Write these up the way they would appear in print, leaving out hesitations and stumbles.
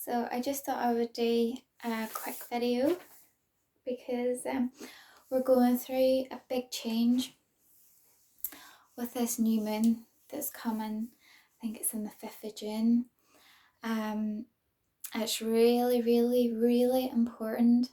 So I just thought I would do a quick video because we're going through a big change with this new moon that's coming. I think it's on the 5th of June. It's really, really, really important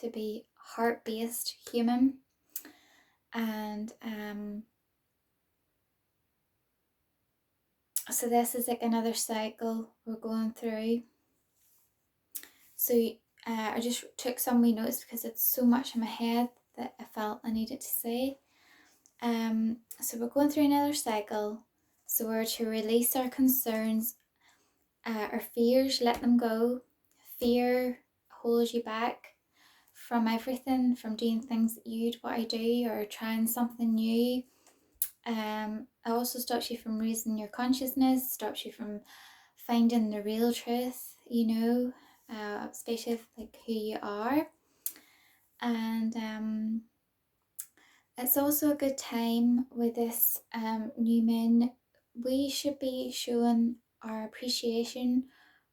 to be heart-based human, and so this is like another cycle we're going through. So I just took some wee notes because it's so much in my head that I felt I needed to say. So we're going through another cycle. So we're to release our concerns, our fears, let them go. Fear holds you back from everything, from doing things that you'd want to do or trying something new. It also stops you from raising your consciousness, stops you from finding the real truth, especially of, like, who you are. And it's also a good time with this new moon. We should be showing our appreciation,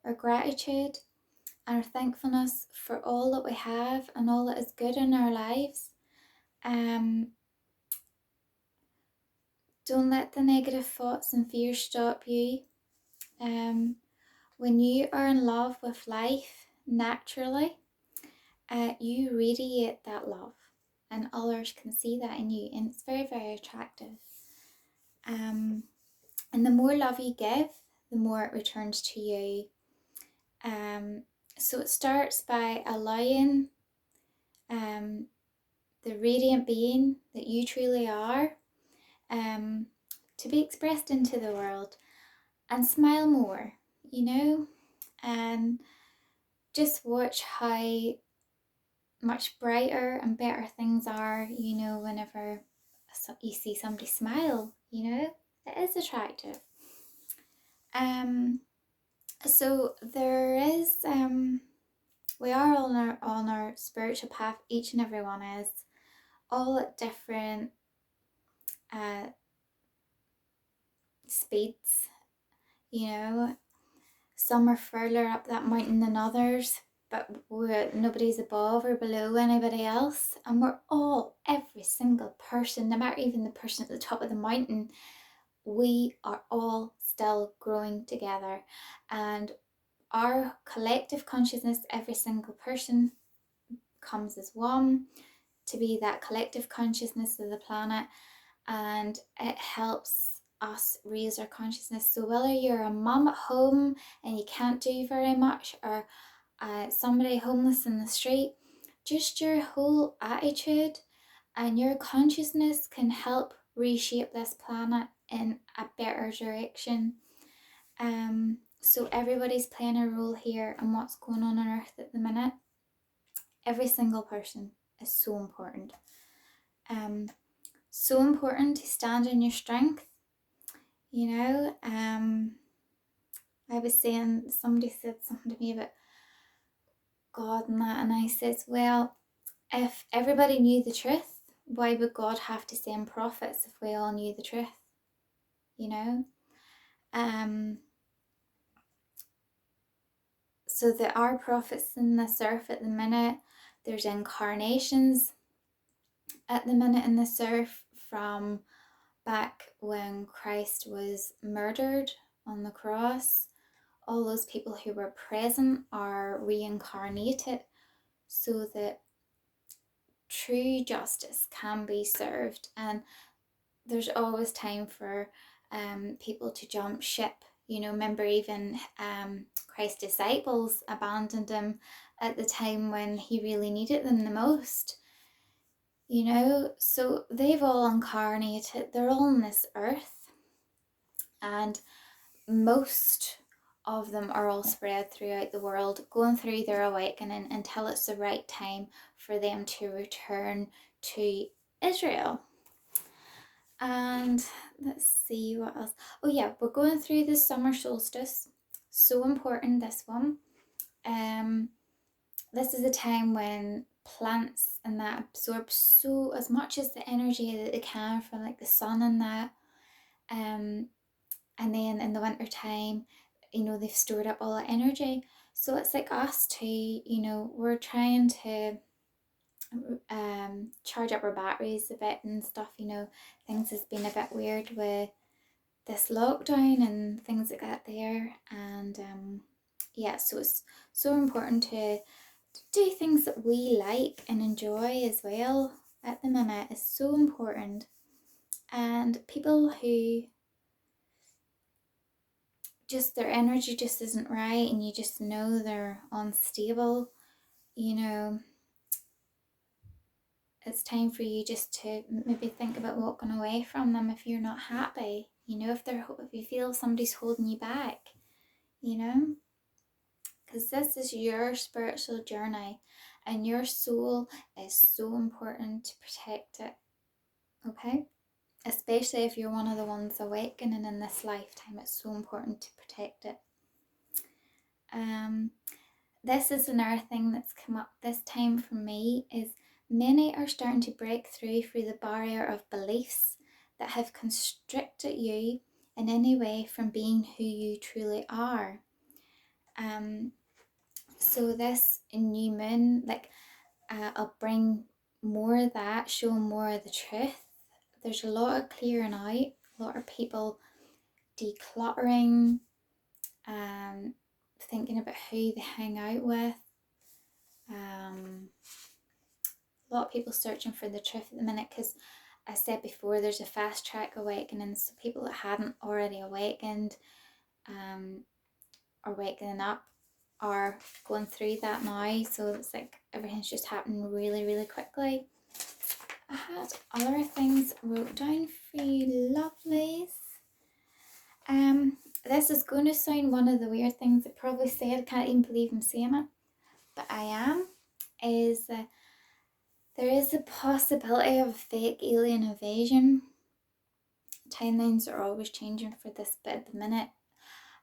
our gratitude, and our thankfulness for all that we have and all that is good in our lives. Don't let the negative thoughts and fears stop you. When you are in love with life naturally, you radiate that love, and others can see that in you, and it's very, very attractive. And the more love you give, the more it returns to you. So it starts by allowing the radiant being that you truly are to be expressed into the world, and smile more, and just watch how much brighter and better things are, whenever you see somebody smile, it is attractive. So there is, we are on our spiritual path, each and every one is, all at different speeds, some are further up that mountain than others, but nobody's above or below anybody else, and we're all, every single person, no matter even the person at the top of the mountain, we are all still growing together, and our collective consciousness, every single person comes as one to be that collective consciousness of the planet, and it helps us raise our consciousness. So whether you're a mum at home and you can't do very much, or somebody homeless in the street, just your whole attitude and your consciousness can help reshape this planet in a better direction. So everybody's playing a role here in what's going on Earth at the minute. Every single person is so important. So important to stand in your strength. I was saying, somebody said something to me about God and that, and I said, well, if everybody knew the truth, why would God have to send prophets if we all knew the truth? So there are prophets in this earth at the minute. There's incarnations at the minute in this earth from back when Christ was murdered on the cross. All those people who were present are reincarnated so that true justice can be served, and there's always time for people to jump ship. Remember, even Christ's disciples abandoned him at the time when he really needed them the most. So they've all incarnated, they're all on this earth, and most of them are all spread throughout the world, going through their awakening until it's the right time for them to return to Israel. And let's see what else. Oh yeah, we're going through the summer solstice. So important, this one. This is a time when plants and that absorb so as much as the energy that they can from, like, the sun and that. And then in the winter time, you know, they've stored up all that energy. So it's like us too, you know, we're trying to charge up our batteries a bit and stuff, you know. Things has been a bit weird with this lockdown and things like that there. And yeah, so it's so important to do things that we like and enjoy as well at the minute. Is so important. And people who just their energy just isn't right and you just know they're unstable, you know, it's time for you just to maybe think about walking away from them if you're not happy, you know, if you feel somebody's holding you back, you know, because this is your spiritual journey and your soul is so important to protect it, okay? Especially if you're one of the ones awakening in this lifetime, it's so important to protect it. This is another thing that's come up this time for me, is many are starting to break through the barrier of beliefs that have constricted you in any way from being who you truly are. So this new moon, like, I'll bring more of that, show more of the truth. There's a lot of clearing out, a lot of people decluttering, thinking about who they hang out with. A lot of people searching for the truth at the minute, because I said before, there's a fast track awakening, so people that hadn't already awakened or waking up are going through that now, so it's like everything's just happening really, really quickly. I had other things wrote down for you lovelies. This is going to sound one of the weird things I probably said, I can't even believe I'm saying it, but I am, is there is a possibility of fake alien invasion. Timelines are always changing for this, but at the minute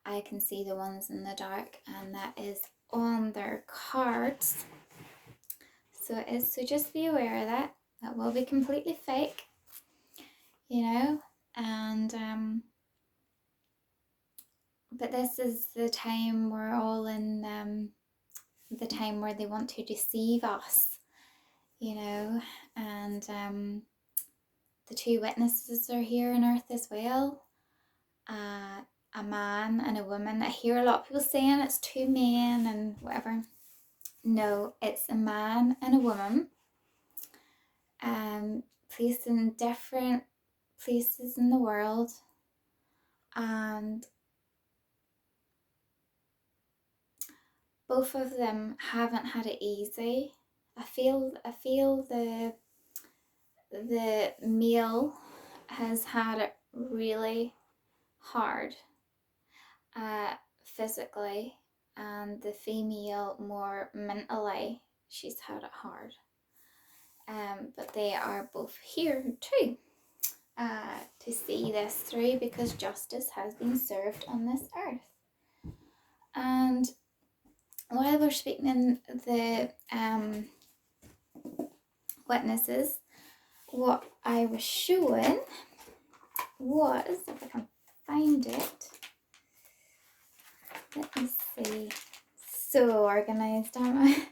I can see the ones in the dark, and that is on their cards. So it is, so just be aware of that. That will be completely fake, you know, and but this is the time we're all in the time where they want to deceive us, you know, and the two witnesses are here on earth as well. A man and a woman. I hear a lot of people saying it's two men and whatever. No, it's a man and a woman, placed in different places in the world, and both of them haven't had it easy. I feel the male has had it really hard, physically, and the female more mentally. She's had it hard. But they are both here too, to see this through, because justice has been served on this earth. And while we're speaking in the witnesses, what I was showing was, if I can find it, let me see, so organised, aren't I?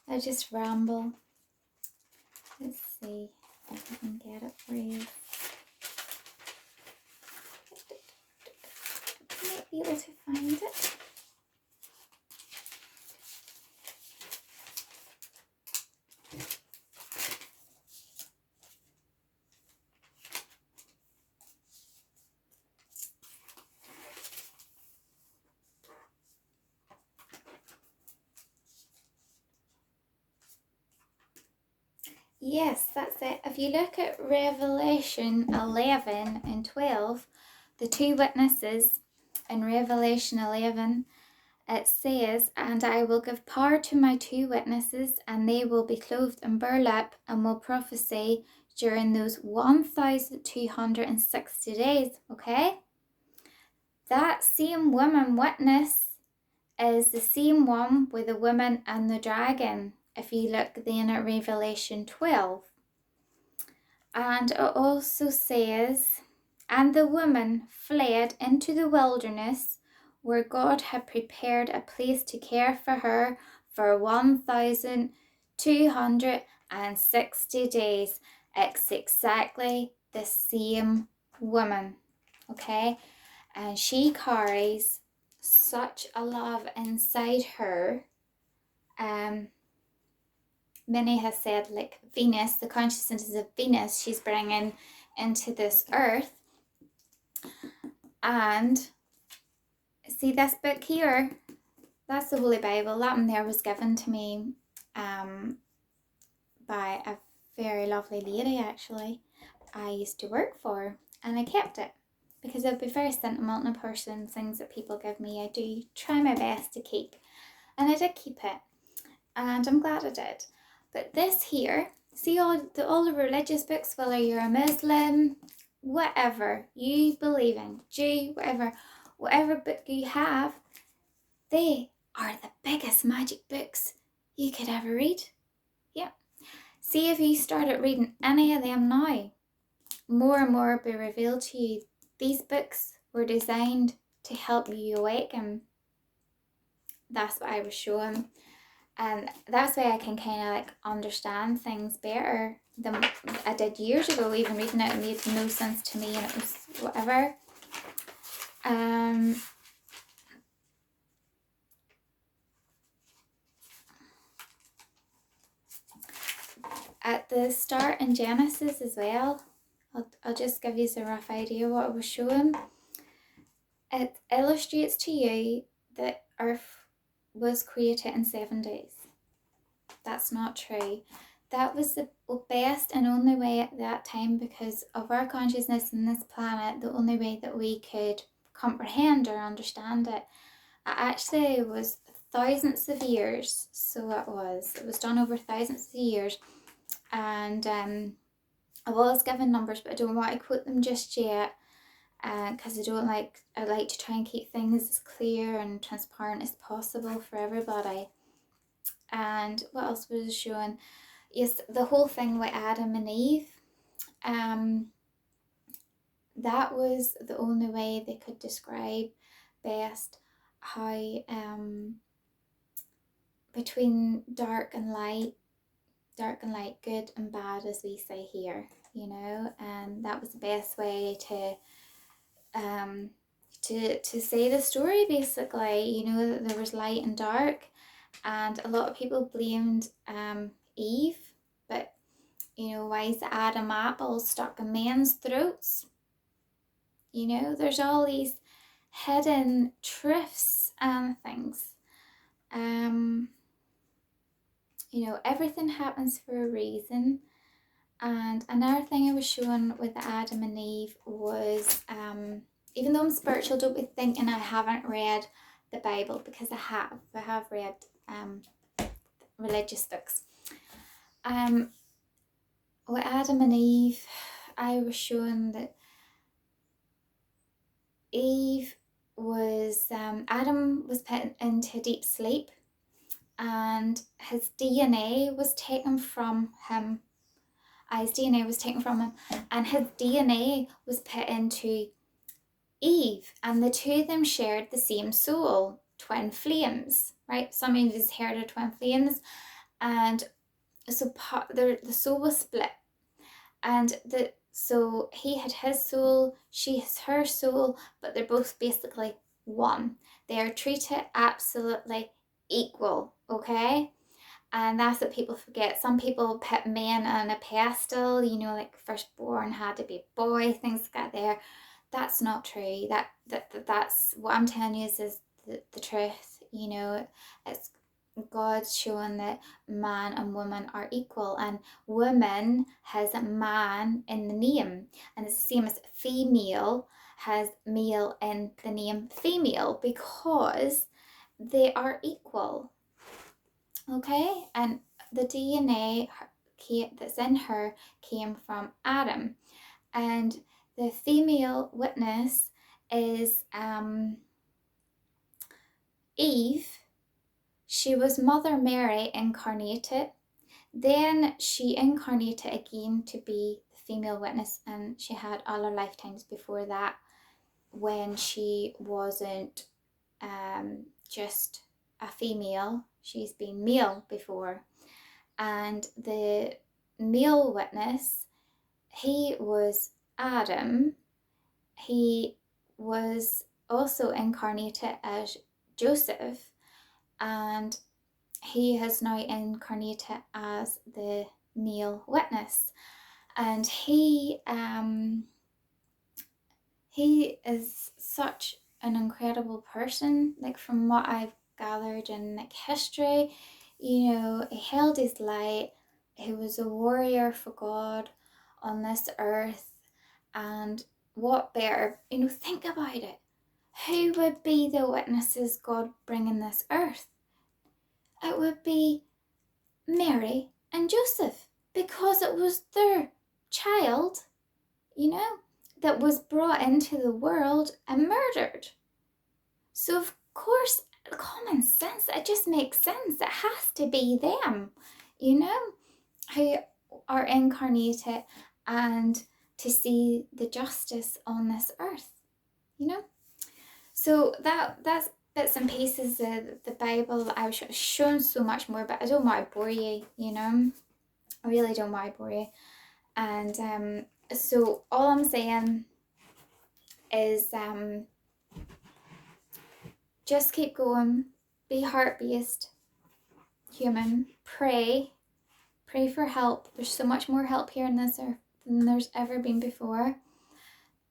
I just ramble. Let's see if I can get it for you. I might be able to find it. Yes, that's it. If you look at Revelation 11 and 12, the two witnesses in Revelation 11, it says, "And I will give power to my two witnesses, and they will be clothed in burlap and will prophesy during those 1,260 days." Okay? That same woman witness is the same one with the woman and the dragon, if you look then at Revelation 12. And it also says, "And the woman fled into the wilderness where God had prepared a place to care for her for 1,260 days. It's exactly the same woman, okay? And she carries such a love inside her. Many have said, like Venus, the consciousness of Venus, she's bringing into this earth. And see this book here? That's the Holy Bible. That one there was given to me by a very lovely lady, actually, I used to work for, and I kept it because I'd be very sentimental person. Things that people give me, I do try my best to keep, and I did keep it, and I'm glad I did. But this here, see all the religious books, whether you're a Muslim, whatever you believe in, Jew, whatever book you have, they are the biggest magic books you could ever read. Yeah. See if you started reading any of them now, more and more will be revealed to you. These books were designed to help you awaken. That's what I was showing. And that's why I can kind of like understand things better than I did years ago. Even reading it made no sense to me, and it was whatever. At the start in Genesis as well, I'll just give you a rough idea of what I was showing. It illustrates to you that Earth was created in 7 days. That's not true. That was the best and only way at that time, because of our consciousness in this planet, the only way that we could comprehend or understand it. It actually was thousands of years, so it was done over thousands of years. And I was given numbers, but I don't want to quote them just yet, because I like to try and keep things as clear and transparent as possible for everybody. And what else was showing? Yes, the whole thing with Adam and Eve, that was the only way they could describe best how between dark and light, good and bad, as we say here, and that was the best way to say the story, basically, that there was light and dark. And a lot of people blamed Eve, but why is the Adam apple stuck in men's throats? There's all these hidden truths and things. Everything happens for a reason. And another thing I was showing with Adam and Eve was, even though I'm spiritual, don't be thinking I haven't read the Bible, because I have read religious books. With Adam and Eve, I was showing that Adam was put into deep sleep, and his DNA was taken from him. His DNA was taken from him, and his DNA was put into Eve, and the two of them shared the same soul, twin flames, right? Some of you have heard of twin flames, and so the soul was split, and so he had his soul, she has her soul, but they're both basically one. They are treated absolutely equal, okay? And that's what people forget. Some people put men on a pedestal, like firstborn had to be a boy, things like that there. That's not true. That's what I'm telling you is the truth. It's God showing that man and woman are equal, and woman has a man in the name, and it's the same as female has male in the name female, because they are equal. Okay, and the DNA that's in her came from Adam, and the female witness is Eve. She was Mother Mary incarnated. Then she incarnated again to be the female witness, and she had all her lifetimes before that when she wasn't just a female. She's been male before. And the male witness, he was Adam. He was also incarnated as Joseph, and he has now incarnated as the male witness. And he is such an incredible person, like from what I've gathered in like history. You know, he held his light, he was a warrior for God on this earth. And what better, you know, think about it, who would be the witnesses God bring in this earth? It would be Mary and Joseph, because it was their child, you know, that was brought into the world and murdered. So of course, common sense, it just makes sense. It has to be them, you know, who are incarnated and to see the justice on this earth, you know. So that's bits and pieces of the Bible. I was shown so much more, but I don't want to bore you, you know. I really don't want to bore you. And so all I'm saying is just keep going, be heart-based, human, pray for help. There's so much more help here on this earth than there's ever been before.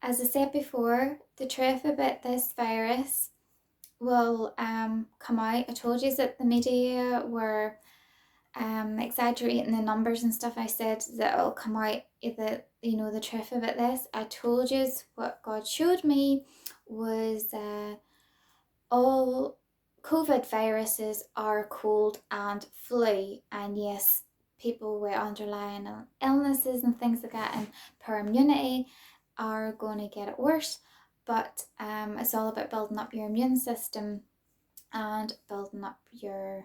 As I said before, the truth about this virus will come out. I told you that the media were exaggerating the numbers and stuff. I said that it'll come out, that, you know, the truth about this. I told you what God showed me was all COVID viruses are cold and flu, and yes, people with underlying illnesses and things like that and poor immunity are going to get it worse, but it's all about building up your immune system and building up your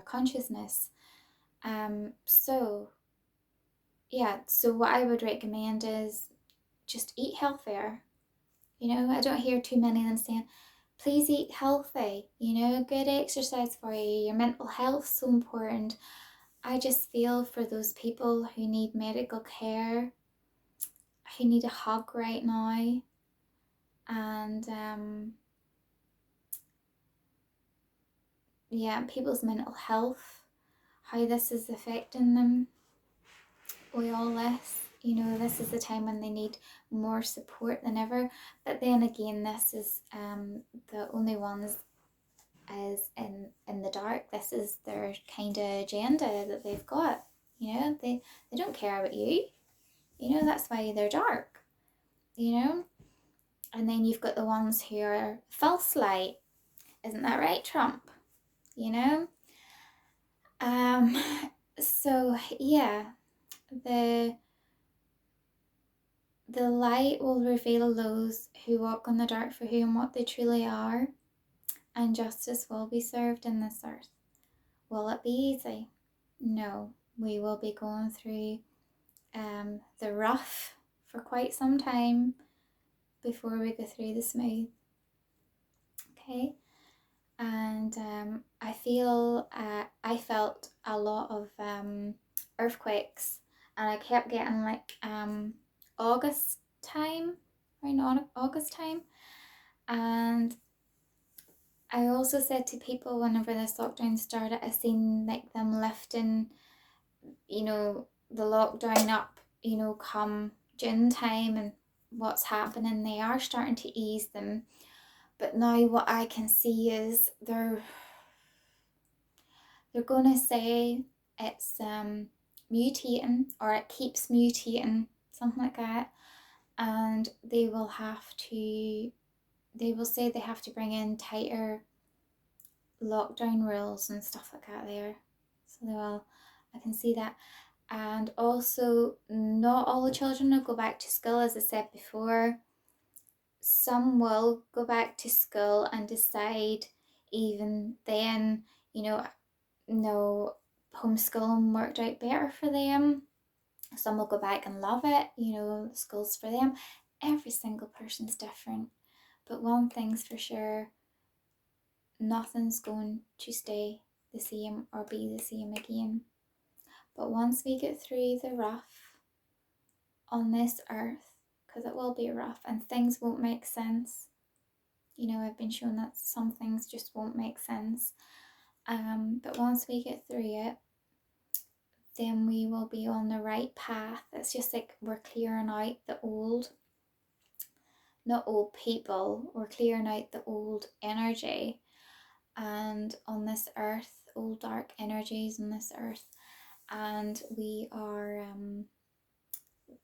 consciousness. So what I would recommend is just eat healthier. You know, I don't hear too many of them saying, please eat healthy, you know, good exercise for you, your mental health is so important. I just feel for those people who need medical care, who need a hug right now, and people's mental health, how this is affecting them with all this. You know, this is the time when they need more support than ever. But then again, this is the only ones is in the dark. This is their kind of agenda that they've got. You know, they don't care about you. You know, that's why they're dark. You know, and then you've got the ones who are false light. Isn't that right, Trump? You know. So yeah, the light will reveal those who walk in the dark for who and what they truly are, and justice will be served in this earth. Will it be easy? No, we will be going through the rough for quite some time before we go through the smooth. Okay, and I felt a lot of earthquakes, and I kept getting like August time, and I also said to people whenever this lockdown started, I seen like them lifting, you know, the lockdown up, you know, come June time, and what's happening, they are starting to ease them. But now what I can see is they're going to say it's mutating, or it keeps mutating, something like that, and they will say they have to bring in tighter lockdown rules and stuff like that there. So they will, I can see that. And also, not all the children will go back to school, as I said before. Some will go back to school and decide even then, you know, no, homeschooling worked out better for them. Some will go back and love it, you know, school's for them. Every single person's different. But one thing's for sure, nothing's going to stay the same or be the same again. But once we get through the rough on this earth, because it will be rough and things won't make sense. I've been shown that some things just won't make sense. But once we get through it, then we will be on the right path. It's just like we're clearing out the old, not old people, we're clearing out the old energy. And on this earth, old dark energies on this earth, and we are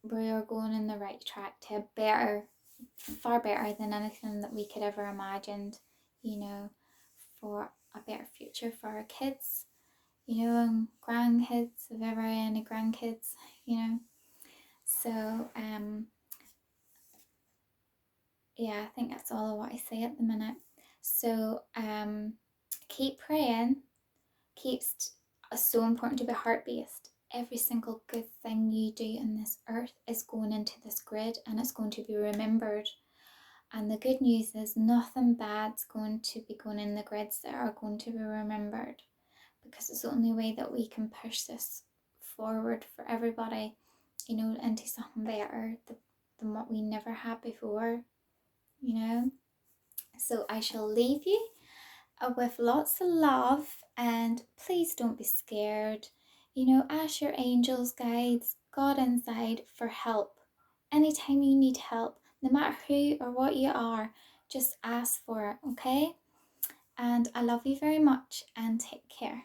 going in the right track to a better, far better than anything that we could ever imagined, for a better future for our kids, and grandkids, if ever any grandkids, So, yeah, I think that's all I want to say at the minute. So, keep praying. So important to be heart-based. Every single good thing you do on this earth is going into this grid and it's going to be remembered. And the good news is nothing bad's going to be going in the grids that are going to be remembered, because it's the only way that we can push this forward for everybody, into something better than what we never had before, So I shall leave you with lots of love, and please don't be scared. Ask your angels, guides, God inside for help. Anytime you need help, no matter who or what you are, just ask for it, okay? And I love you very much, and take care.